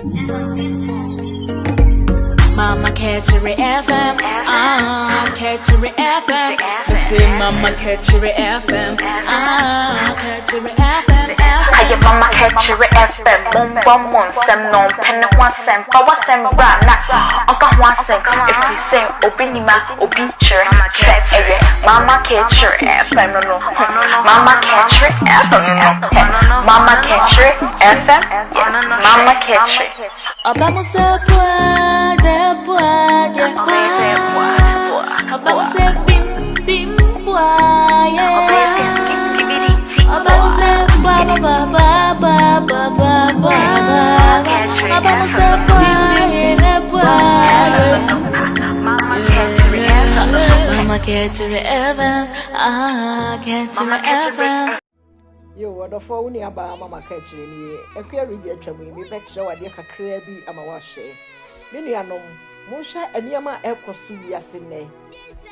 Mama catch it FM, catch it FM. Me say Mama catch it FM, catch it FM. Aye mama catch it FM, mon sem non pen one sem, power sem brana. Onka one sem, if you say obinima, obiture, mama catch it FM no. Mama catch it FM, mama catch it FM, mama catch it. Abamo se Abamo se bim Abamo se Abamo se Mama catch it ever, catch it ever. Yo, what the phone about Mama catch me? A query get to me, bet show a dear crabby, I'm a washer. Many are no Monsha and Yama Elco Subiasine.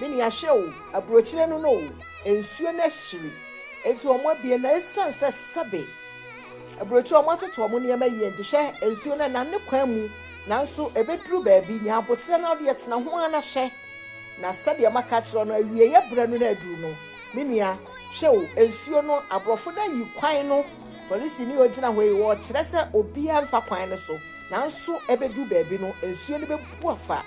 Many a show, a brochure no, and soon necessary. And to a more be a nice sunset sabby. A brochure wanted to ammonia may to share, and soon an underquamu. Now so a bedroom baby, now but send out yet no one a share. Now study a macatch on a year brand no. Minia, show, and soon no, a brofoda you quino. Police in your general way watch, let's say, Obian for quino so. Now so ebedu baby no ensuo ne be buafa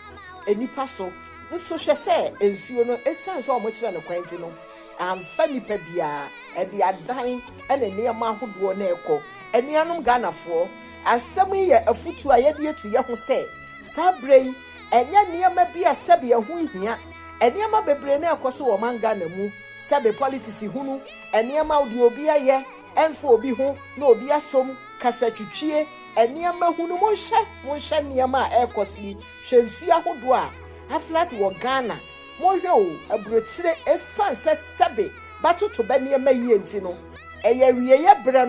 eni paso no so hwe se ensuo no esanse o mo kire no kwanti no amfa nipa bia e de adan e ne niam ahodo na ekọ enianom ganafo asem ye afutu ayede etu ye ho se sabrei enya niam bia sebe ye ho hia eniam bebre na ekọ so wo manga na mu sebe politics hunu eniam audi obi aye emfo obi ho na obi asom kasa twitwie eniama hunu monsha niama ekosi hwensi ahodo a aflat wo Ghana mohwe o abrotire esanse sebe batoto ba niama yie nti no eye wieye bre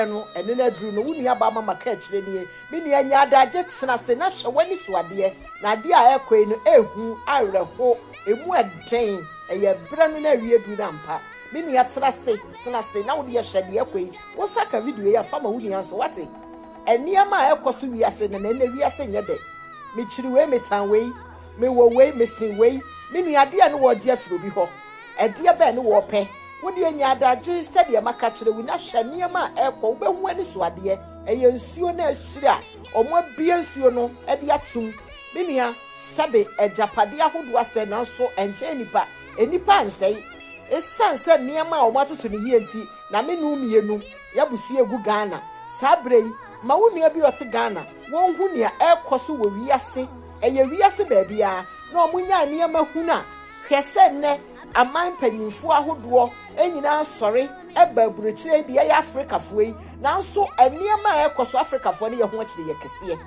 no ene na duru no wuni aba mama ka kire nie me ni anya adaje tsena se na hwe wani so ade na ade a ekoi no ehu areho emu eden eye bre no na wie duru na mpa Mini ya tsena se na wodi ya hwede ekoi wo saka video ya fama wuni anso wate eniama ekoso wiase na wiase nyede me chiri we metan we me wo we mesin we mini ade a no wo je afiro bi ho ede ba ne wo pe wodi anya adaje se de maka kire wi na hwa niama ekọ wo behu ani so ade eye nsuo na ahiri a omo bia nsuo no ede atum mini ya sabe ejapade ahodo ase na so enche enipa ansei esanse niama o matoto ne yie nti na me no mienu ya busu egu Ghana sabrei ma wonu abi ote Ghana won hu ne ekoso wo wiase eye wiase ba bia na omunya niama huna hwese ne aman panyimfo ahodo enyina sori eba burekire bia ya Africa foi na so niama ekoso Africa fo ne ye ho akire ye kese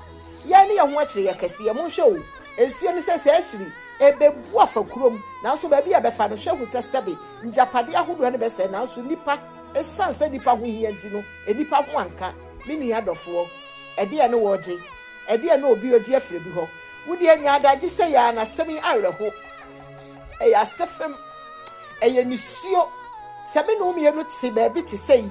ye ne ye ho akire ye kese mo hwe o ensuo ne sese ahiri ebe buafa kurom na so ba bia befa no hwehu sesebe njapade ahodo ne bese na so nipa esanse nipa ho hia nti no enipa ho anka mini adofo ede ne woje ede ne obi oje afre bi ho wudi anya adaje se ya na semi areho eya sefem eye nisuo sebe no mi enu ti ba bi ti sei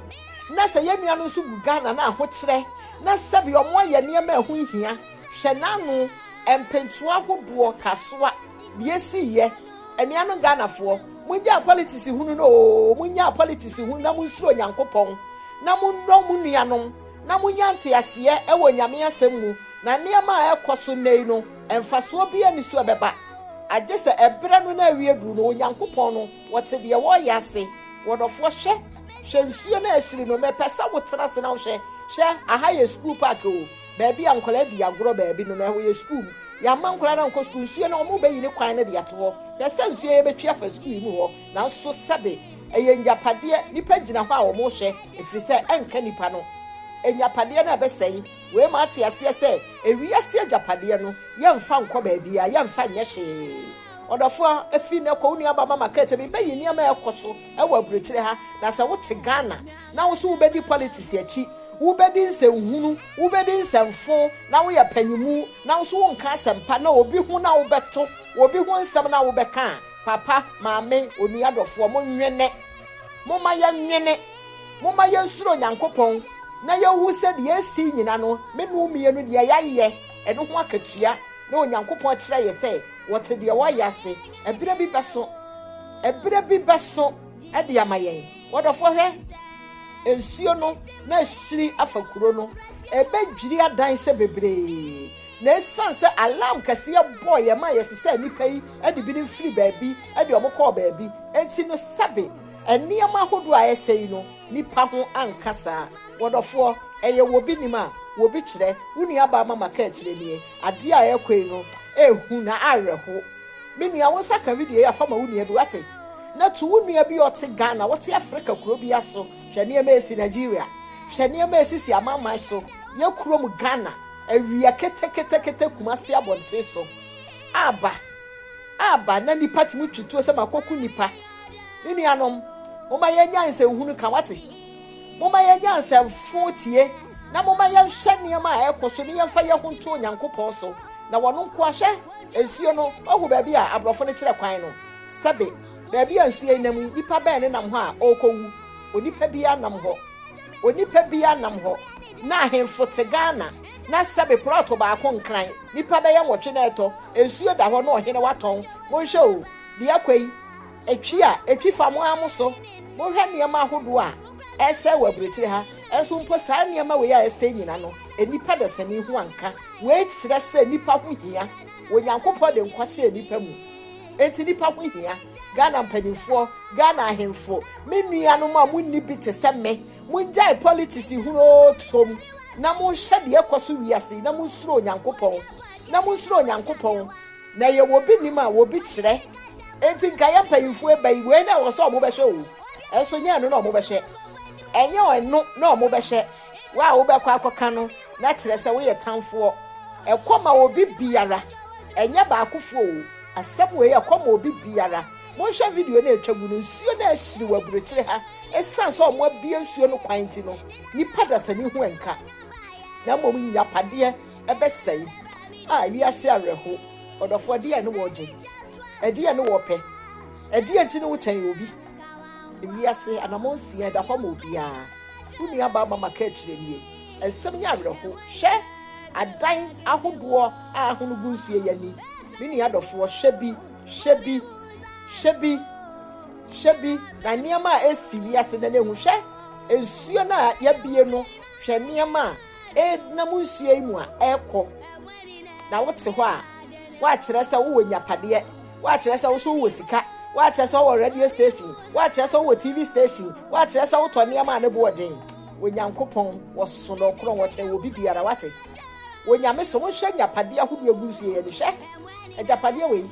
na se yenua no so gu Ghana na ho kire na sebe omo ye ne ma ho hia hwe nanu empentu ahodo kasoa de siye eniano Ghanafo munya politics hunu no munya politics hunu na munsuro Nyankopon na munno munuanom na munya ntiase ewo nyame asemu na niama ekoso nei no emfaso bia ni so beba agese ebre no na awie du no Nyankopon no wote de wo yase wodofo hwe nsuo na ahiri no mepesa wotena se na wo hwe aha ye school park o ba bia nkola di agoro ba bi no na wo ye school ya mankola na nko school nsuo na omo bayi ne kwan na de ato ho pesa nsuo ye betwa fa school mu ho na so sabe eye njapade nipa gina ho a omo hwe efiri se enka nipa no enyapade na besei we ma ate ase se ewiase ajapade no ye mfa nko ba bia ye mfa nye hwe odofo efi ne ko unu aba mama ka bi bayi ni ama ekoso ewa burekire ha na se wote Ghana na wo so wo bedi politics achi ubedi nsehunu ubedi nsemfo na wo ya panyimu na wo so wo nka asempa na obi hu na wo beto obi hu nsem na wo beka papa maame onuadofo mo nwene mo ma ya nwene mo ma ya nsuro Nyankopon na yehu se de esi nyina no me no mienu de yaye eno ho akatua na onyankopon kire ye se wote de wo yase ebire bi beso e de amayen wodofo hwe ensuo no na hiri afakuro no ebedwiri adan se bebre na sanse alarm kase ye boy ye ma yesese nipa yi ade bi ni free baabi ade omko baabi enti no sabe eniema hodo ayesei no nipa ho ankasa wodofo eye wobi nima wobi kire wuni aba mama ka kire nie ade a ekwe no ehu na areho mini a wonsa ka video ya fama wuni bi wate na tu wuni bi ote Ghana wote Africa kuro bi aso hwene ema esi Nigeria hwene ema esi si amama so ye kuro mu Ghana awia kete kumasi abonte so aba na nipa timu tutu se makoku nipa mini anom moma yenya nse hunu ka wate moma yenya nse fotie na moma yehwe niam a ekoso ne yemfa ye honto onyankopon so na wono nko ahwe ensuo no ogu baabi a abrofo ne kire kwan no sabe baabi ensuo inam nipa ba ne nam ho a okowu onipa bia nam ho na ahemfo te Ghana na sabe proto ba ko nkran nipa ba ye nwotwe na eto ensuo da ho na ohene waton mo hwe o de akwai etwi famo amoso mo hwe niam ahodo a ese wabrechire ha enso mpo saa niam we ya ese nyina no enipa da sani hu anka we kire se nipa hu hia onyankopɔ de nkwahye nipa mu enti nipa hu hia Ghana mpanimfo Ghana ahemfo menua no ma munni bi te se me munjai politics huro tom na mo hye de ekoso wiase na mo nsuro onyankopɔn na ye wobi nima wobi kire enti nka ya mpanimfo ebai we na wo so mo behwe o enso nya no na mo behwe enye onu na mo behwe wa wo bekwa akoka no na kire se wo ye tanfo ekoma obi biara enye ba akofo o asem we ekoma obi biara mo hwe video na etwagu no nsuo na ahiri waburekire ha esan so mo abie nsuo no kwanti no nipa da sani hu enka na mo nya pade ebesai wiase areho odofo de ne woje edi ne wope edi enti no wo chan obi wiase anamonsia da hɔ ma obia unu aba mama ka kire nie ensem nya areho hwe adan ahodoɔ a hono gu nsuo yani mini adofo hyebi na niam a esi wiase na nehu hwe ensuo na yabie no hwe niam a na mu nsuo yi mu a ekɔ na wote hɔ a wa kyerɛ sɛ wo nyapade wa kyerɛ sɛ wo so wo sika wa kyerɛ sɛ wo radio station wa kyerɛ sɛ wo TV station wa kyerɛ sɛ wo tɔ niam a ne bo ɔden onyankopɔn wo so no kro wo kyerɛ wo bibiara wate wonyame so mo hwe nyapade ahodo egu nsuo yi ne hwe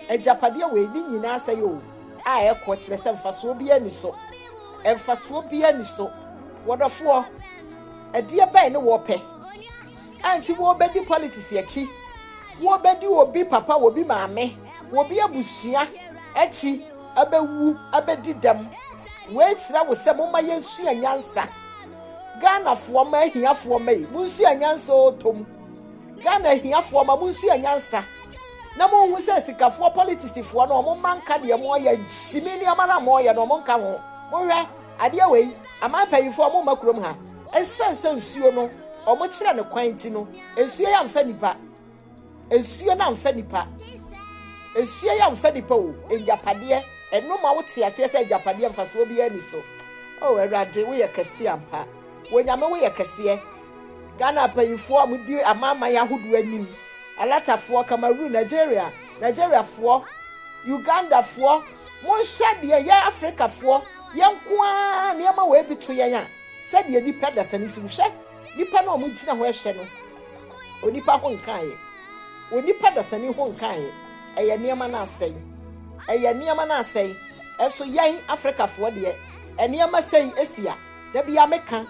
ejapade we ni nyina sɛ yo a ekɔ kyerɛ sɛ mfaso bi ani so wodofo ɛdeɛ bɛn ne wɔpɛ anti wo bedi politics yachi wo bedi obi papa obi maame obi abusua achi abewu abedi dam we kyerɛ wo sɛ mo ma yensua nyansa Ghana fo ma ahiafo ma yi munsua nyansa otom Ghana ahiafo ma munsua nyansa na mo hu sɛ sikafo politics fo no mo manka de mo ya jimi ni amana mo ya no mo nka ho mo hwɛ ade wei amampayifo mo makurom ha esense nsuo no omo kyerɛ ne kwanti no nsuo ya mfa nipa nsuo na mfa nipa nsuo ya mfa nipa o enjapade eno ma wote ase sɛ enjapade mfa so obi ani so o Awurade wo ye kase ampa wonyame wo ye kase Ghana payifo amudi amama ya hodo anim alatafo Cameroon Nigeria fo Uganda fo mo hye de ya Africa fo yenkoa niam we bitu yen a said ye nipa da sani si hwe nipa na omo gina ho ehwe no onipa ho nkan ye onipa da sani ho nkan ye eye niam na asai eso yen Africa fo de niam asai esia da bia meka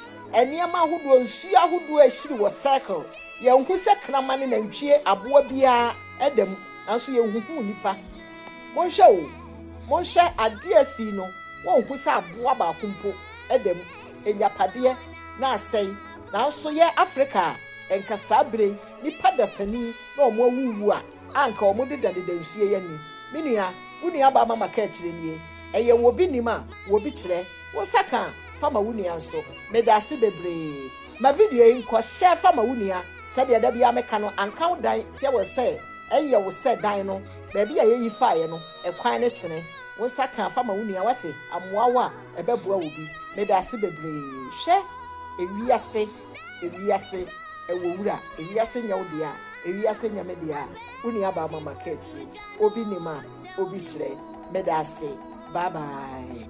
niam ahodo nsu ahodo ahiri wo circle ye hu se krama ne nantwie aboa bia edam anso ye hu nipa mo hwe ade asi no won hu se aboa ba kompo edam enyapade na asai na anso ye Africa enkasa bre nipa da sani na omo awuwu a anka omo de nsuo ye ni menua wuni aba mama ka kire nie eye wobi nima wobi kire wo saka fama wunia nso medase bebre ma video yi nko share fama wunia said ya da bia meka no anka dan tie wo say eye wo say dan no ba bia ye faaye no ekwan ne tene wo saka fama wunia wate amoawa ebeboa wo bi medase bebre hwe ewiase ewo wura ewiase nya wo dia ewiase nya me dia wunia ba mama kechi obi nima obi kire medase bye bye